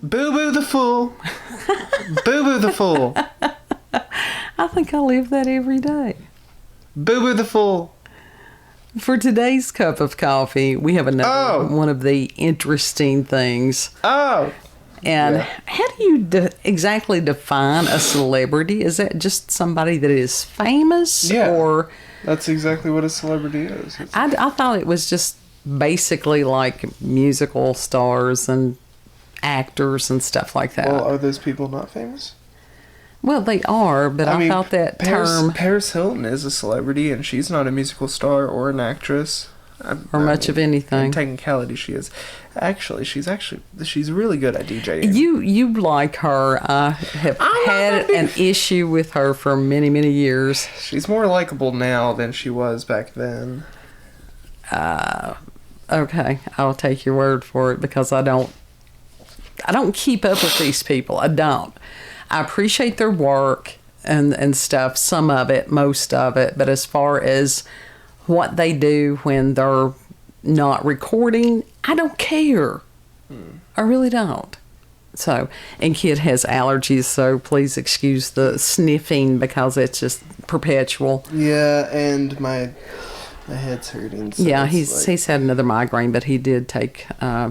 Boo Boo the Fool. Boo Boo the Fool. I think I live that every day. Boo Boo the Fool. For today's cup of coffee, we have another one of the interesting things. Oh. And how do you exactly define a celebrity? Is that just somebody that is famous? Yeah. Or That's exactly what a celebrity is. I thought it was just basically like musical stars and actors and stuff like that. Well, are those people not famous? Well, they are, but I mean, thought that term... Paris Hilton is a celebrity, and she's not a musical star or an actress. Or much of anything. In technicality, she is. Actually, she's really good at DJing. You like her. I have had an issue with her for many, many years. She's more likable now than she was back then. Okay, I'll take your word for it because I don't keep up with these people. I don't. I appreciate their work and stuff, some of it, most of it, but as far as what they do when they're not recording, I don't care. I really don't. So, and Kid has allergies, so please excuse the sniffing because it's just perpetual. Yeah, and my head's hurting. So yeah, he's had another migraine, but he did take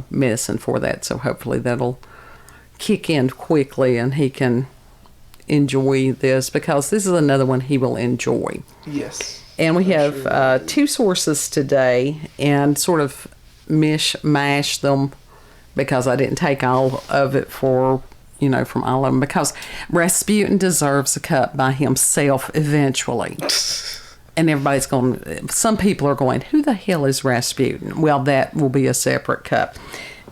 medicine for that, so hopefully that'll kick in quickly and he can enjoy this because this is another one he will enjoy. Yes. And we have two sources today and sort of mash them because I didn't take all of it from all of them because Rasputin deserves a cup by himself eventually. And everybody's going, some people are going, who the hell is Rasputin? Well, that will be a separate cup.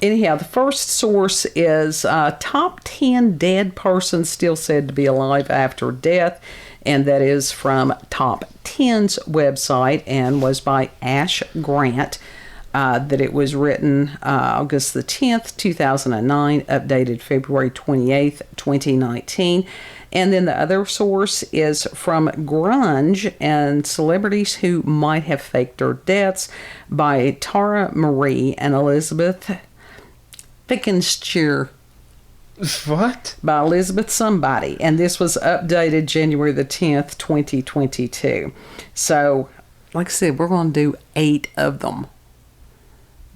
Anyhow, the first source is top 10 dead persons still said to be alive after death. And that is from TopTenz website and was by Ash Grant. That it was written August the 10th, 2009, updated February 28th, 2019. And then the other source is from Grunge and celebrities who might have faked their deaths by Tara Marie and Elizabeth Fickenscher. What? By Elizabeth somebody. And this was updated January the 10th, 2022. So, like I said, we're going to do 8 of them.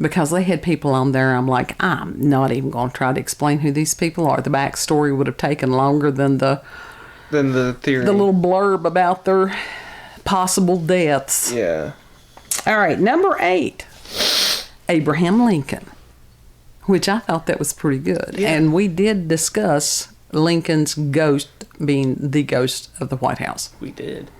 Because they had people on there, I'm like, I'm not even going to try to explain who these people are. The backstory would have taken longer than the theory. The little blurb about their possible deaths. Yeah. All right, number 8. Abraham Lincoln. Which I thought that was pretty good. Yeah. And we did discuss Lincoln's ghost being the ghost of the White House. We did.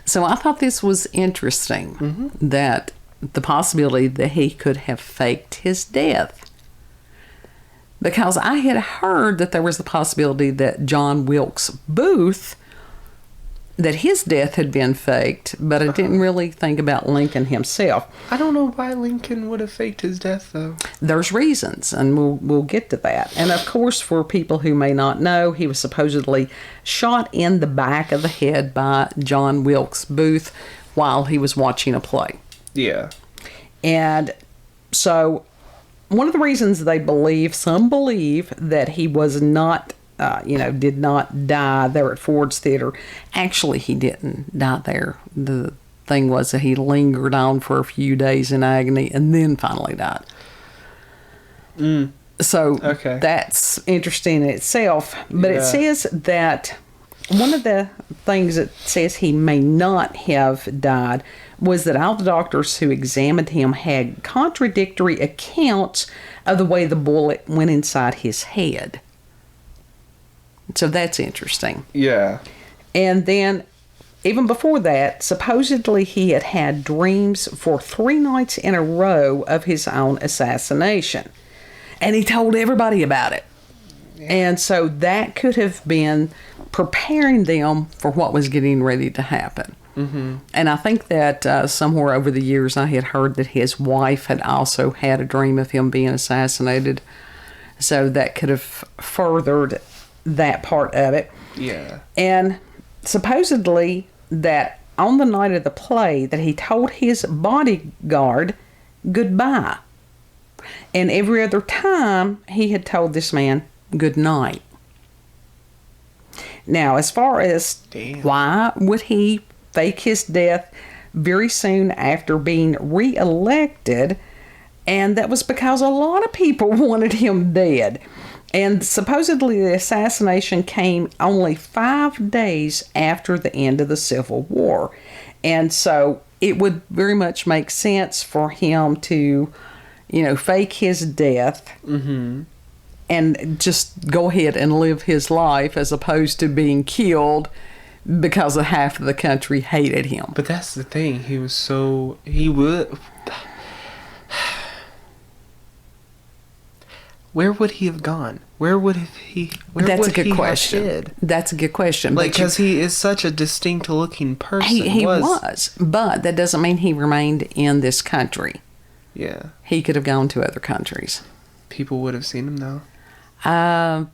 So I thought this was interesting, that the possibility that he could have faked his death. Because I had heard that there was the possibility that John Wilkes Booth, that his death had been faked, but I didn't really think about Lincoln himself. I don't know why Lincoln would have faked his death, though. There's reasons, and we'll get to that. And of course, for people who may not know, he was supposedly shot in the back of the head by John Wilkes Booth while he was watching a play. Yeah. And so, one of the reasons some believe that he was not did not die there at Ford's Theater. Actually, he didn't die there. The thing was that he lingered on for a few days in agony and then finally died. So that's interesting in itself. But it says that one of the things that says he may not have died was that all the doctors who examined him had contradictory accounts of the way the bullet went inside his head. So that's interesting. Yeah. And then, even before that, supposedly he had had dreams for 3 nights in a row of his own assassination. And he told everybody about it. Yeah. And so that could have been preparing them for what was getting ready to happen. Mm-hmm. And I think that somewhere over the years I had heard that his wife had also had a dream of him being assassinated. So that could have furthered that part of it. Yeah. And supposedly that on the night of the play that he told his bodyguard goodbye. And every other time he had told this man good night. Now, as far as why would he fake his death very soon after being reelected, and that was because a lot of people wanted him dead. And supposedly the assassination came only 5 days after the end of the Civil War. And so it would very much make sense for him to, fake his death and just go ahead and live his life as opposed to being killed because of half of the country hated him. But that's the thing. Where would he have gone? That's a good question. That's a good question. Because he is such a distinct looking person. He was, but that doesn't mean he remained in this country. Yeah. He could have gone to other countries. People would have seen him though. I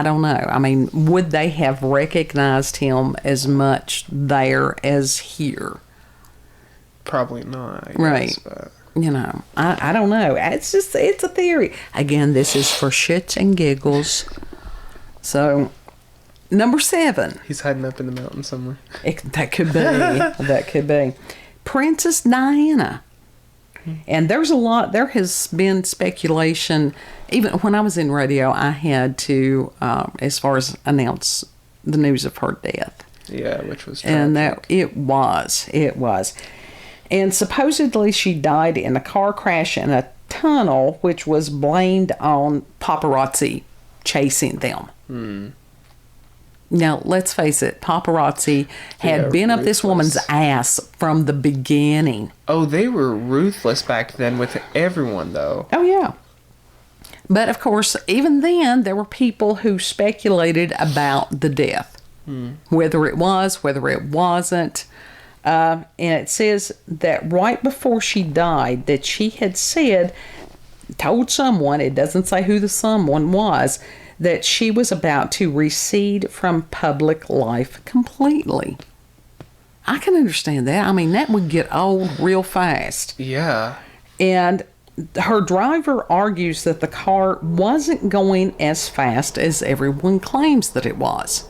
don't know. I mean, would they have recognized him as much there as here? Probably not. I guess, right. But. I don't know. It's a theory. Again, this is for shits and giggles. So, number 7. He's hiding up in the mountains somewhere. That could be. That could be. Princess Diana. And there has been speculation. Even when I was in radio, I had to, as far as announce the news of her death. Yeah, which was tragic. And it was. And supposedly she died in a car crash in a tunnel, which was blamed on paparazzi chasing them. Now, let's face it, paparazzi had been up this woman's ass from the beginning. Oh, they were ruthless back then with everyone, though. Oh, yeah. But, of course, even then, there were people who speculated about the death. Whether it was, whether it wasn't. And it says that right before she died, that she had told someone, it doesn't say who the someone was, that she was about to recede from public life completely. I can understand that. I mean, that would get old real fast. Yeah. And her driver argues that the car wasn't going as fast as everyone claims that it was.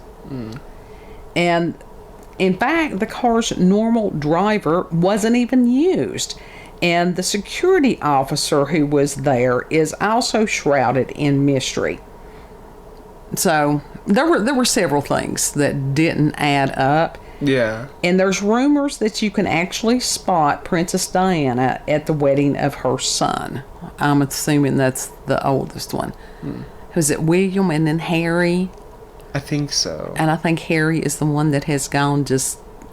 And in fact, the car's normal driver wasn't even used. And the security officer who was there is also shrouded in mystery. So there were several things that didn't add up. Yeah. And there's rumors that you can actually spot Princess Diana at the wedding of her son. I'm assuming that's the oldest one. Was it William and then Harry? I think so. And I think Harry is the one that has gone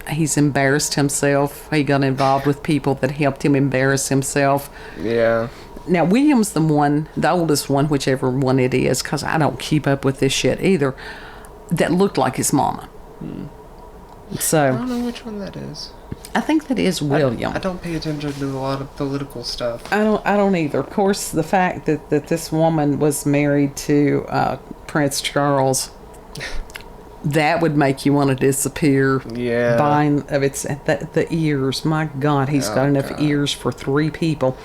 he's embarrassed himself. He got involved with people that helped him embarrass himself. Yeah. Now, William's the oldest one, whichever one it is, because I don't keep up with this shit either, that looked like his mama. So I don't know which one that is. I think that is William. I don't pay attention to a lot of political stuff. I don't either. Of course, the fact that this woman was married to Prince Charles, that would make you want to disappear. Yeah. The ears. My God, he's got enough ears for 3 people.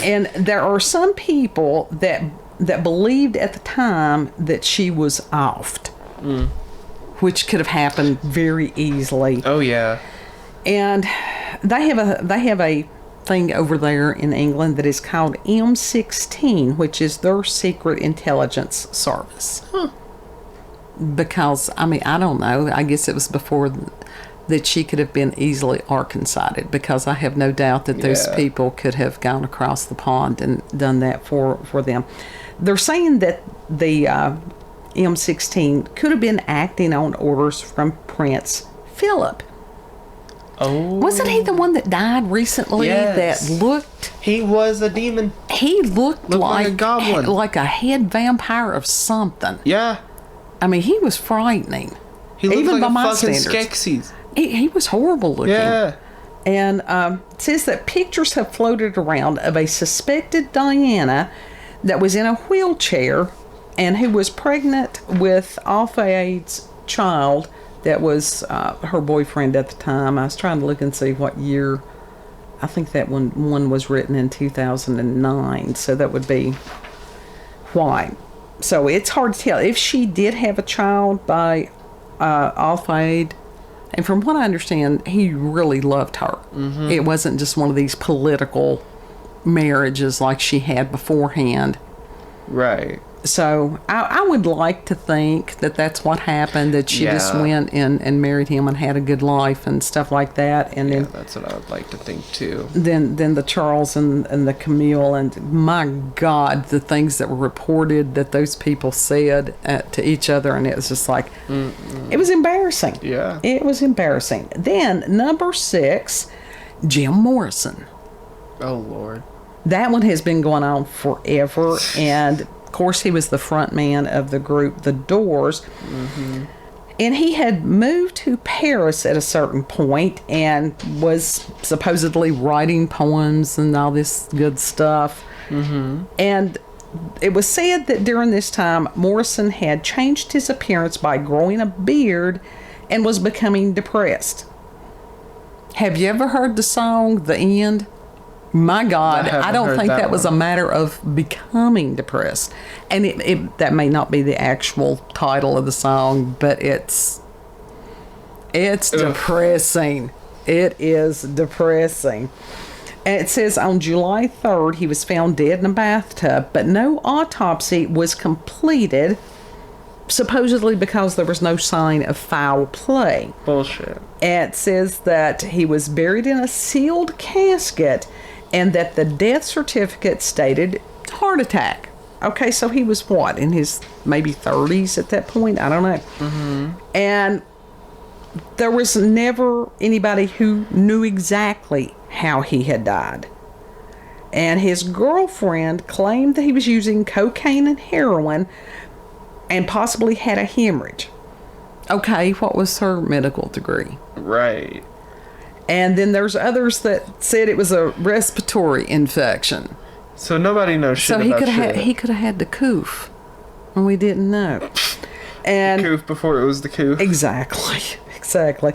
And there are some people that believed at the time that she was offed, which could have happened very easily. Oh yeah. And they have a thing over there in England that is called M16, which is their secret intelligence service. Because, I mean, I don't know. I guess it was before that she could have been easily Arkansaded, because I have no doubt that those people could have gone across the pond and done that for them. They're saying that the M16 could have been acting on orders from Prince Philip. Oh. Wasn't he the one that died recently? Yes. That looked... He was a demon. He looked like a goblin. Like a head vampire of something. Yeah. I mean, he was frightening. He looked even like by a my fucking standards. Skeksis. He was horrible looking. Yeah. And it says that pictures have floated around of a suspected Diana that was in a wheelchair and who was pregnant with off-aids child that was her boyfriend at the time. I was trying to look and see what year. I think that one was written in 2009, so that would be why. So it's hard to tell. If she did have a child by Alfred, and from what I understand, he really loved her. Mm-hmm. It wasn't just one of these political marriages like she had beforehand. Right. So I would like to think that that's what happened, that she just went and married him and had a good life and stuff like that. And then that's what I would like to think too. Then the Charles and the Camille, and my God, the things that were reported that those people said to each other, and it was just like, it was embarrassing. Yeah. It was embarrassing. Then number 6, Jim Morrison. Oh, Lord. That one has been going on forever, and of course, he was the front man of the group, The Doors. Mm-hmm. And he had moved to Paris at a certain point and was supposedly writing poems and all this good stuff. Mm-hmm. And it was said that during this time, Morrison had changed his appearance by growing a beard and was becoming depressed. Have you ever heard the song, The End? My God, I don't think that was a matter of becoming depressed. And that may not be the actual title of the song, but it's depressing. It is depressing. And it says on July 3rd, he was found dead in a bathtub, but no autopsy was completed, supposedly because there was no sign of foul play. Bullshit. And it says that he was buried in a sealed casket, and that the death certificate stated heart attack. Okay, so he was what, in his maybe 30s at that point? I don't know. Mm-hmm. And there was never anybody who knew exactly how he had died. And his girlfriend claimed that he was using cocaine and heroin and possibly had a hemorrhage. Okay, what was her medical degree? Right. And then there's others that said it was a respiratory infection. So nobody knows shit about shit. He could have had the coof, and we didn't know. And the coof before it was the coof. Exactly.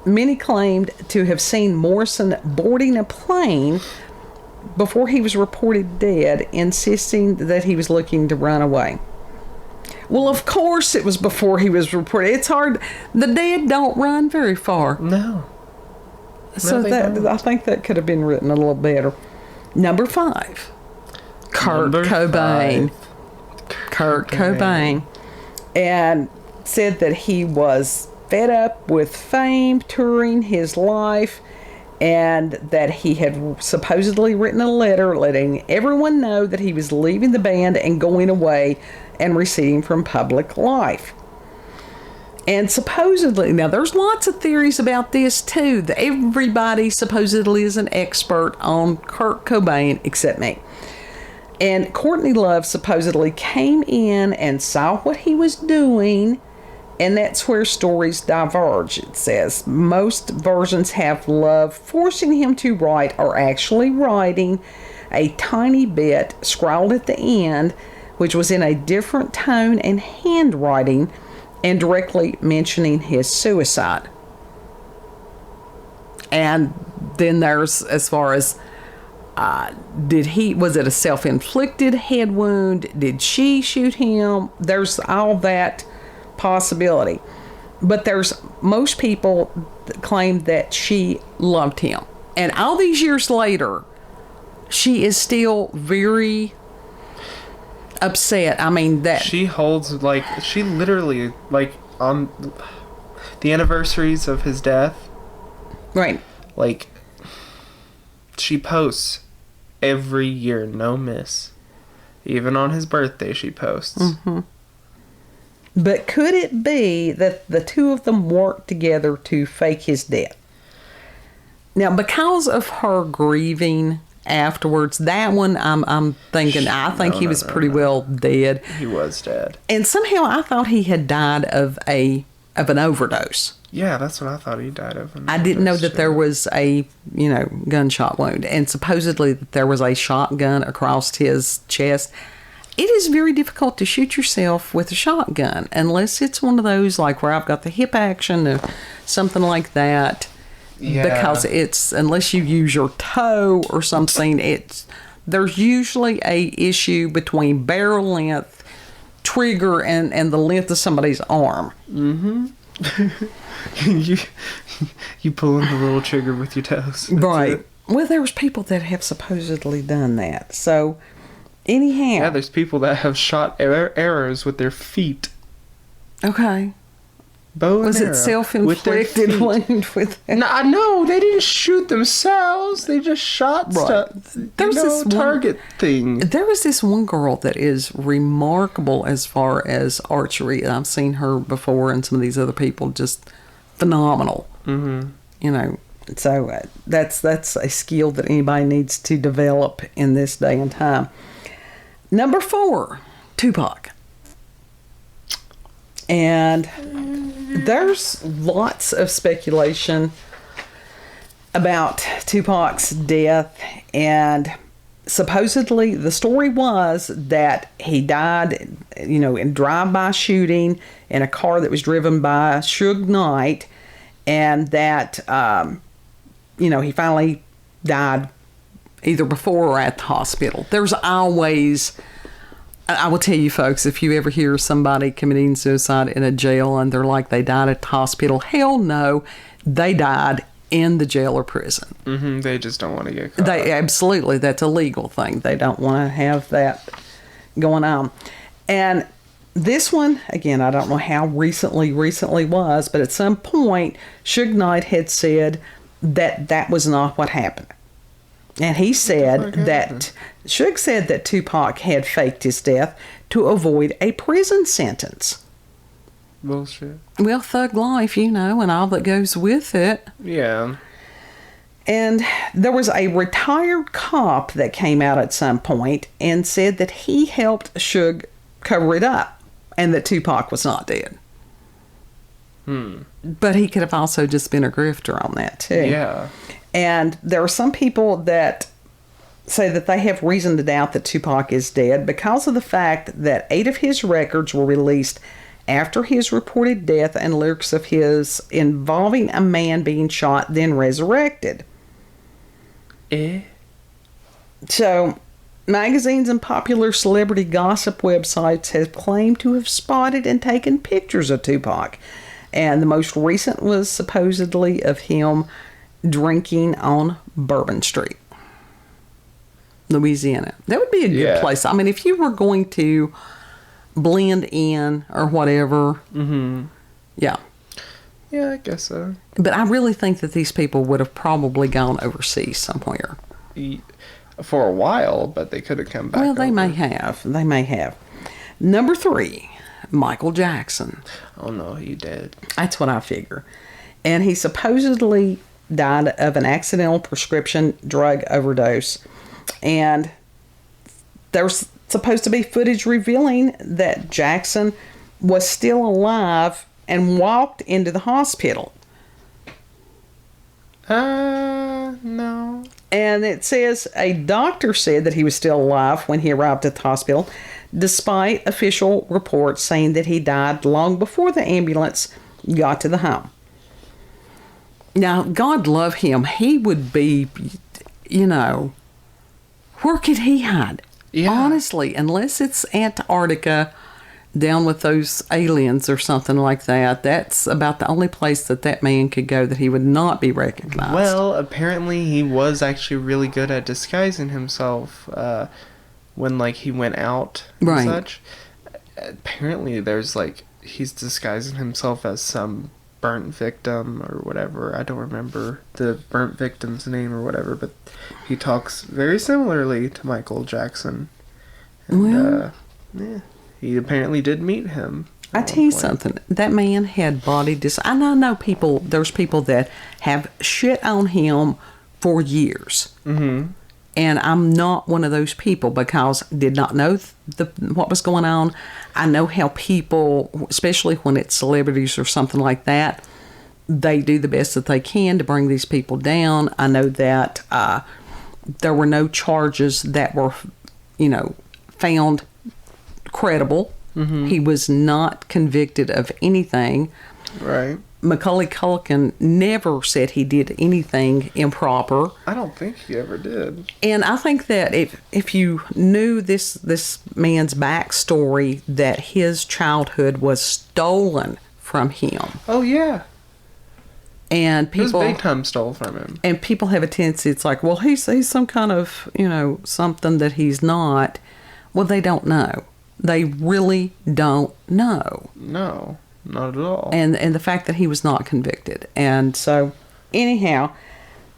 Many claimed to have seen Morrison boarding a plane before he was reported dead, insisting that he was looking to run away. Well, of course it was before he was reported. It's hard. The dead don't run very far. No. So I think that could have been written a little better. Number 5, Kurt Cobain. Kurt Cobain. And said that he was fed up with fame, touring his life, and that he had supposedly written a letter letting everyone know that he was leaving the band and going away and receding from public life. And supposedly, now there's lots of theories about this too. That everybody supposedly is an expert on Kurt Cobain except me. And Courtney Love supposedly came in and saw what he was doing, and that's where stories diverge. It says most versions have Love forcing him to write, or actually writing a tiny bit scrawled at the end, which was in a different tone and handwriting, and directly mentioning his suicide. And then there's, as far as, was it a self-inflicted head wound? Did she shoot him? There's all that possibility. But most people claim that she loved him. And all these years later, she is still very upset. I mean, that she holds, she literally, on the anniversaries of his death, right, she posts every year, no miss. Even on his birthday, she posts. Mm-hmm. But could it be that the two of them worked together to fake his death? Now, because of her grieving afterwards, that one I'm thinking, I think he was pretty well dead. He was dead. And somehow I thought he had died of an overdose. Yeah, that's what I thought he died of. I didn't know that there was a, gunshot wound. And supposedly that there was a shotgun across his chest. It is very difficult to shoot yourself with a shotgun unless it's one of those where I've got the hip action or something like that. Yeah. Because unless you use your toe or something, there's usually a issue between barrel length trigger and the length of somebody's arm. Mm-hmm. you pulling the little trigger with your toes. That's Right. it. Well, there's people that have supposedly done that. So, anyhow. Yeah, there's people that have shot arrows with their feet. Okay. Bow and Was it arrow self-inflicted with their feet. wound with that? No, they didn't shoot themselves. They just shot Right. stuff. There's this target thing. There was this one girl that is remarkable as far as archery. I've seen her before, and some of these other people just phenomenal. Mm-hmm. You know, so that's a skill that anybody needs to develop in this day and time. Number 4, Tupac. And there's lots of speculation about Tupac's death, and supposedly the story was that he died, in drive-by shooting in a car that was driven by Suge Knight, and that, he finally died either before or at the hospital. There's always... I will tell you, folks, if you ever hear somebody committing suicide in a jail and they're like they died at the hospital, hell no, they died in the jail or prison. Mm-hmm. They just don't want to get caught. Absolutely, that's a legal thing. They don't want to have that going on. And this one, again, I don't know how recently was, but at some point, Suge Knight had said that was not what happened. And he said that Suge said that Tupac had faked his death to avoid a prison sentence. Bullshit. Well, thug life, and all that goes with it. Yeah. And there was a retired cop that came out at some point and said that he helped Suge cover it up and that Tupac was not dead. But he could have also just been a grifter on that, too. Yeah. And there are some people that say that they have reason to doubt that Tupac is dead because of the fact that 8 of his records were released after his reported death and lyrics of his involving a man being shot then resurrected. So, magazines and popular celebrity gossip websites have claimed to have spotted and taken pictures of Tupac. And the most recent was supposedly of him drinking on Bourbon Street, Louisiana. That would be a good place. I mean, if you were going to blend in or whatever, yeah. Yeah, I guess so. But I really think that these people would have probably gone overseas somewhere. For a while, but they could have come back. Well, they may have. They may have. Number 3, Michael Jackson. Oh, no, he did. That's what I figure. And he supposedly died of an accidental prescription drug overdose. And there's supposed to be footage revealing that Jackson was still alive and walked into the hospital. No. And it says a doctor said that he was still alive when he arrived at the hospital, despite official reports saying that he died long before the ambulance got to the home. Now, God love him. He would be, where could he hide? Yeah. Honestly, unless it's Antarctica down with those aliens or something like that, that's about the only place that man could go that he would not be recognized. Well, apparently he was actually really good at disguising himself when, he went out and such. Apparently there's, he's disguising himself as some burnt victim or whatever. I don't remember the burnt victim's name or whatever, but he talks very similarly to Michael Jackson. And, he apparently did meet him. I tell you something, that man had body and I know there's people that have shit on him for years. Mm-hmm. And I'm not one of those people because I did not know what was going on. I know how people, especially when it's celebrities or something like that, they do the best that they can to bring these people down. I know that there were no charges that were, found credible. Mm-hmm. He was not convicted of anything. Right. Macaulay Culkin never said he did anything improper. I don't think he ever did. And I think that if you knew this man's backstory, that his childhood was stolen from him. Oh, yeah. And people... It was big time stole from him. And people have a tendency, it's like, well, he's some kind of, something that he's not. Well, they don't know. They really don't know. No. Not at all. And the fact that he was not convicted. And so, anyhow,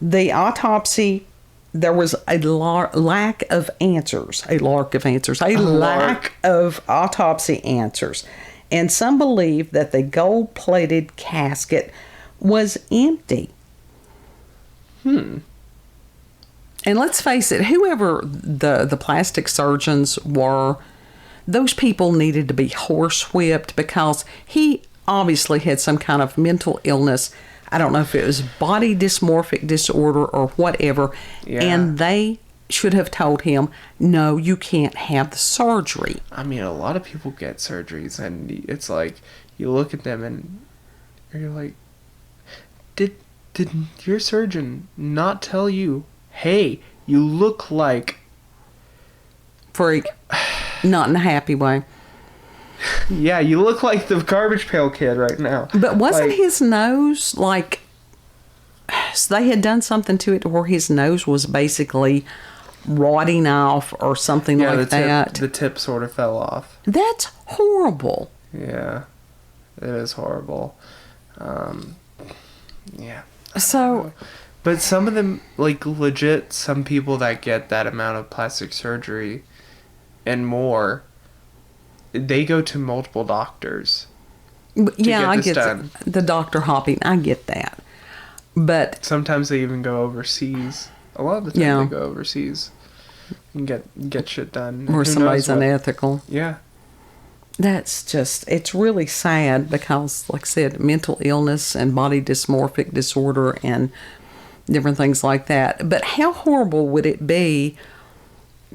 the autopsy, there was a lack of answers. A lack of autopsy answers. And some believe that the gold-plated casket was empty. And let's face it, whoever the plastic surgeons were, those people needed to be horsewhipped because he obviously had some kind of mental illness. I don't know if it was body dysmorphic disorder or whatever. Yeah. And they should have told him, no, you can't have the surgery. I mean, a lot of people get surgeries, and it's like, you look at them and you're like, did your surgeon not tell you, hey, you look like... Freak. Not in a happy way. Yeah, you look like the Garbage Pail Kid right now. But wasn't his nose like... So they had done something to it where his nose was basically rotting off or something like that. The tip sort of fell off. That's horrible. Yeah, it is horrible. Yeah. So... But some of them, like, legit, some people that get that amount of plastic surgery and more, they go to multiple doctors. Yeah, I get the doctor hopping. I get that. But sometimes they even go overseas. A lot of the time they go overseas and get shit done. Or somebody's unethical. Yeah. That's just, it's really sad because, like I said, mental illness and body dysmorphic disorder and different things like that. But how horrible would it be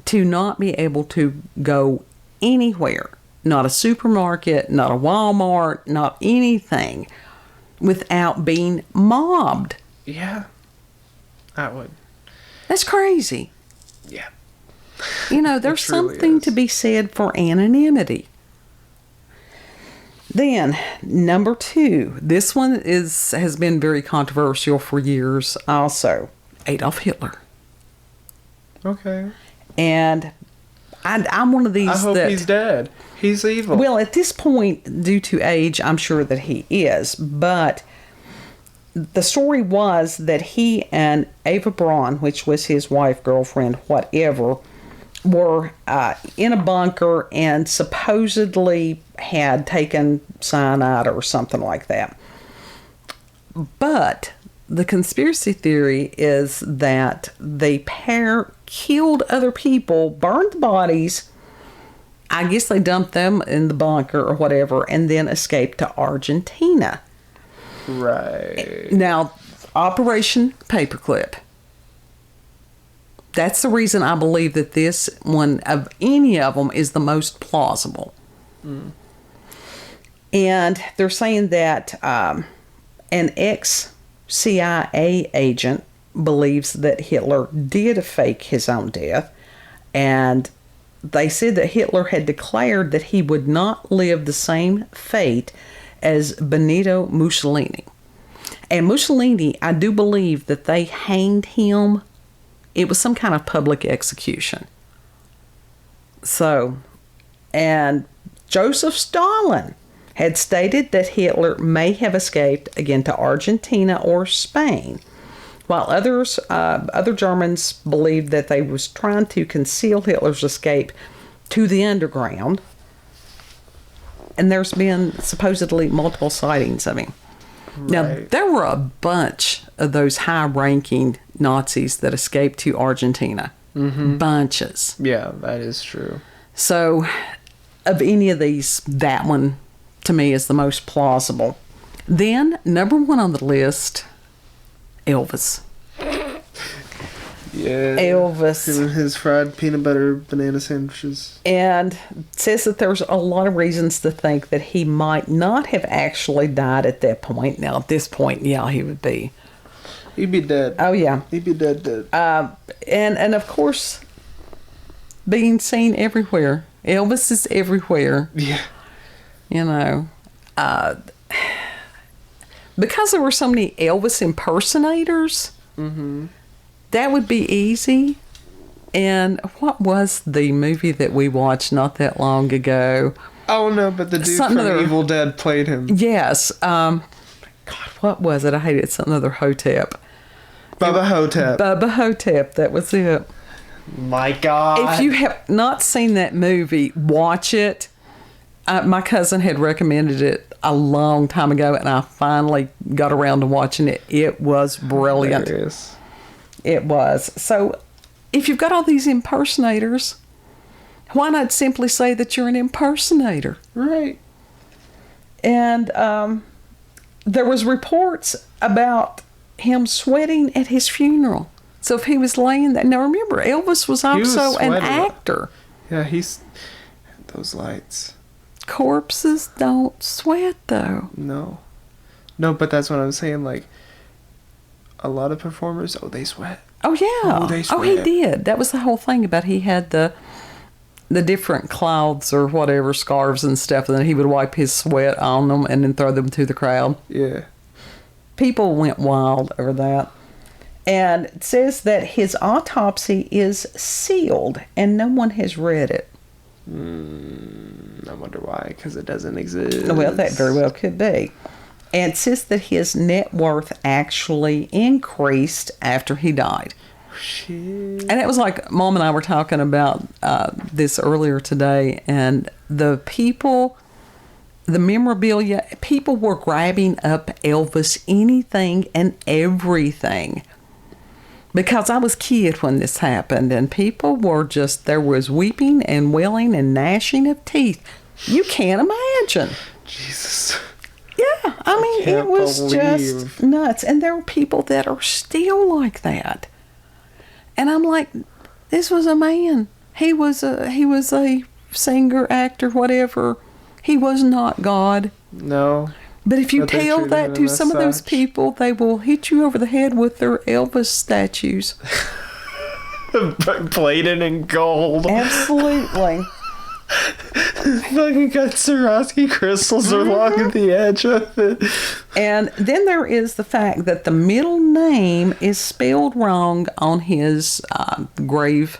to not be able to go anywhere, not a supermarket, not a Walmart, not anything, without being mobbed? Yeah, I would. That's crazy. Yeah. There's something to be said for anonymity. Then, number 2. This one has been very controversial for years also. Adolf Hitler. Okay. And I'm one of these I hope he's dead. He's evil. Well, at this point, due to age, I'm sure that he is. But the story was that he and Eva Braun, which was his wife, girlfriend, whatever, were in a bunker and supposedly had taken cyanide or something like that. But the conspiracy theory is that the pair killed other people, burned the bodies. I guess they dumped them in the bunker or whatever, and then escaped to Argentina. Right. Now, Operation Paperclip. That's the reason I believe that this one of any of them is the most plausible. And they're saying that an ex-CIA agent believes that Hitler did fake his own death. And they said that Hitler had declared that he would not live the same fate as Benito Mussolini. And Mussolini, I do believe that they hanged him. It was some kind of public execution. So, and Joseph Stalin had stated that Hitler may have escaped again to Argentina or Spain, while other Germans believed that they was trying to conceal Hitler's escape to the underground. And there's been supposedly multiple sightings of him. Right. Now, there were a bunch of those high-ranking Nazis that escaped to Argentina. Mm-hmm. Bunches. Yeah, that is true. So, of any of these, that one, to me, is the most plausible. Then, number 1 on the list, Elvis. Yeah. Elvis. Him and his fried peanut butter banana sandwiches. And says that there's a lot of reasons to think that he might not have actually died at that point. Now, at this point, yeah, he would be. He'd be dead. Oh, yeah. He'd be dead. And of course, being seen everywhere. Elvis is everywhere. Yeah. You know. Because there were so many Elvis impersonators, that would be easy. And what was the movie that we watched not that long ago? Oh, no, but the dude from Evil Dead played him. Yes. God, what was it? I hated it. Something other Hotep. Bubba Hotep. Bubba Hotep. That was it. My God. If you have not seen that movie, watch it. My cousin had recommended it a long time ago, and I finally got around to watching it. It was brilliant. Hilarious. It was. So, if you've got all these impersonators, why not simply say that you're an impersonator? Right. And there was reports about him sweating at his funeral. So if he was laying there... Now, remember, Elvis was also an actor. Yeah, he's... Those lights... Corpses don't sweat, though. No, but that's what I'm saying. Like, a lot of performers, they sweat. Oh, yeah. They sweat. Oh, he did. That was the whole thing about he had the different clouds or whatever, scarves and stuff, and then he would wipe his sweat on them and then throw them to the crowd. Yeah. People went wild over that. And it says that his autopsy is sealed and no one has read it. I wonder why, because it doesn't exist. Well, that very well could be. And it says that his net worth actually increased after he died. Shit. And it was like Mom and I were talking about this earlier today, and the memorabilia, people were grabbing up Elvis, anything and everything. Because I was a kid when this happened, and people were just, there was weeping and wailing and gnashing of teeth. You can't imagine. Jesus. Yeah, I mean, it was just nuts. And there were people that are still like that. And I'm like, this was a man. He was a singer, actor, whatever. He was not God. No. But if you tell that to some of those people, they will hit you over the head with their Elvis statues. Plated in gold. Absolutely. Fucking got Swarovski crystals along the edge of it. And then there is the fact that the middle name is spelled wrong on his grave.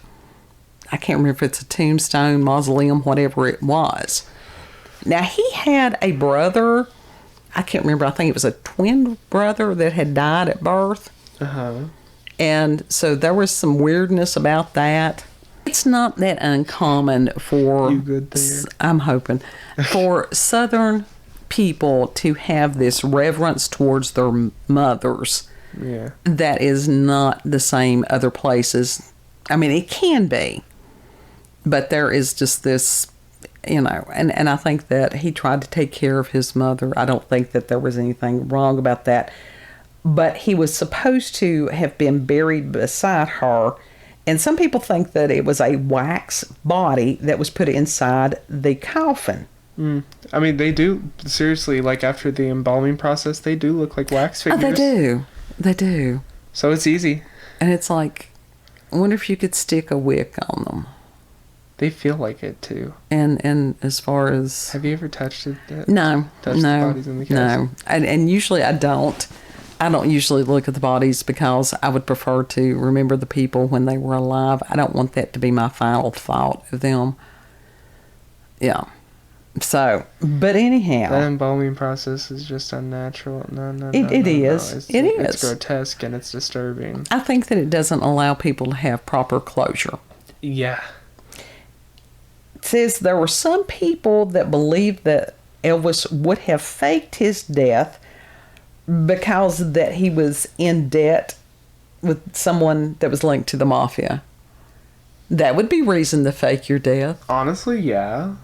I can't remember if it's a tombstone, mausoleum, whatever it was. Now, he had a brother... I can't remember. I think it was a twin brother that had died at birth. Uh-huh. And so there was some weirdness about that. It's not that uncommon for... You good there? I'm hoping. For Southern people to have this reverence towards their mothers. Yeah. That is not the same other places. I mean, it can be. But there is just this... You know, and I think that he tried to take care of his mother. I don't think that there was anything wrong about that. But he was supposed to have been buried beside her. And some people think that it was a wax body that was put inside the coffin. I mean, they do, seriously, like after the embalming process, they do look like wax figures. Oh, they do. They do. So it's easy. And it's like, I wonder if you could stick a wick on them. They feel like it too. And as far as... Have you ever touched it? No. Touched the bodies in the casket? No. And usually I don't. I don't usually look at the bodies because I would prefer to remember the people when they were alive. I don't want that to be my final thought of them. Yeah. So, but anyhow. That embalming process is just unnatural. It is. It's grotesque and it's disturbing. I think that it doesn't allow people to have proper closure. Yeah. It says there were some people that believed that Elvis would have faked his death because that he was in debt with someone that was linked to the mafia. That would be reason to fake your death. Honestly, yeah.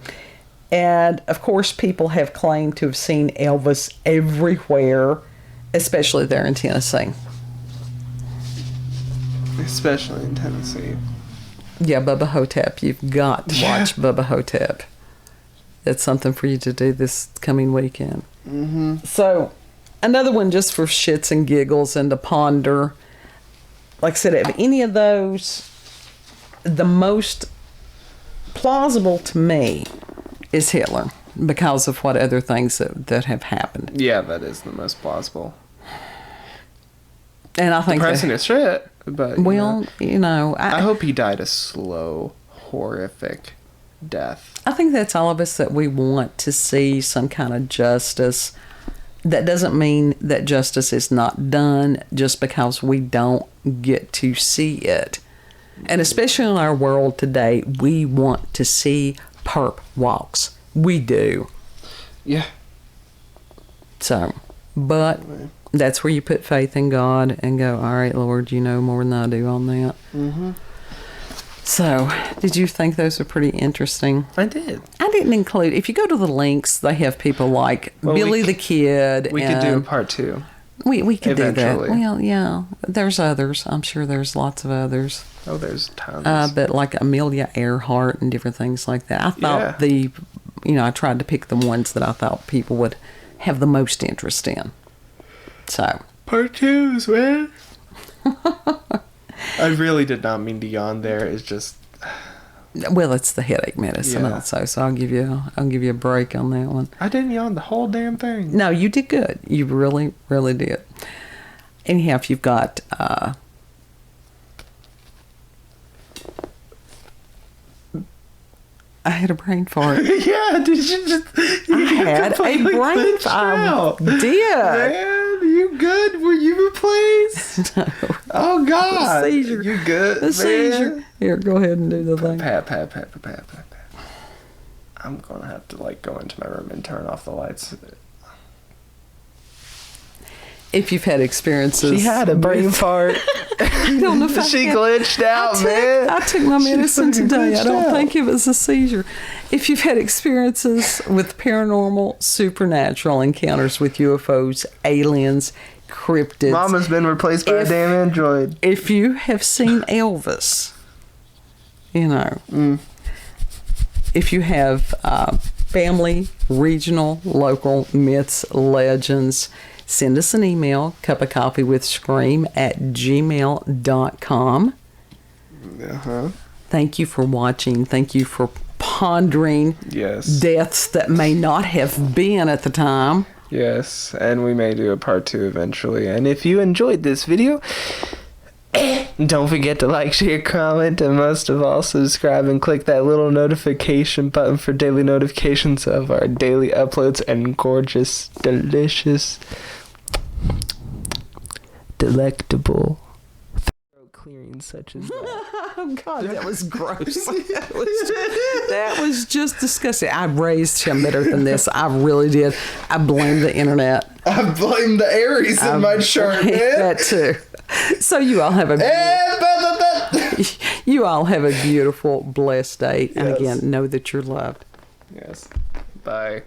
And, of course, people have claimed to have seen Elvis everywhere, especially there in Tennessee. Especially in Tennessee. Yeah, Bubba Hotep. You've got to watch Bubba Hotep. It's something for you to do this coming weekend. Mm-hmm. So, another one just for shits and giggles and to ponder. Like I said, of any of those, the most plausible to me is Hitler because of what other things that have happened. Yeah, that is the most plausible. And I think depressing as shit, but I hope he died a slow, horrific death. I think that's all of us that we want to see some kind of justice. That doesn't mean that justice is not done just because we don't get to see it. And especially in our world today, we want to see perp walks. We do. Yeah. So, but that's where you put faith in God and go, all right, Lord, you know more than I do on that. Mm-hmm. So, did you think those are pretty interesting? I did. I didn't include, if you go to the links, they have people like Billy the Kid. We could do a part 2. We could eventually do that. Well, yeah. There's others. I'm sure there's lots of others. Oh, there's tons. But like Amelia Earhart and different things like that. I thought I tried to pick the ones that I thought people would have the most interest in. So. Part 2s, man. I really did not mean to yawn there. It's just... Well, it's the headache medicine also, so I'll give you a break on that one. I didn't yawn the whole damn thing. No, you did good. You really, really did. Anyhow, if you've got... I had a brain fart. Yeah, did you just... I had a brain fart. I did. Man, you good? Were you replaced? No. Oh, God. The seizure. You good, The seizure. Here, go ahead and do the thing. Pat. I'm going to have to, go into my room and turn off the lights. If you've had experiences... She had a brain fart. I don't know if she glitched out, man. I took my medicine today. I don't think it was a seizure. If you've had experiences with paranormal, supernatural encounters with UFOs, aliens, cryptids... Mama's been replaced by a damn android. If you have seen Elvis, if you have family, regional, local myths, legends... Send us an email, cupofcoffeewithscream@gmail.com. Uh-huh. Thank you for watching. Thank you for pondering deaths that may not have been at the time. Yes, and we may do a part 2 eventually. And if you enjoyed this video, don't forget to like, share, comment, and most of all, subscribe and click that little notification button for daily notifications of our daily uploads and gorgeous, delicious, delectable throat clearing such as that. Oh, God, that was gross. that was just disgusting. I raised him better than this. I really did. I blame the internet. I blame the Aries in my chart, man. That too. So you all have a beautiful, blessed day. And again, know that you're loved. Yes. Bye.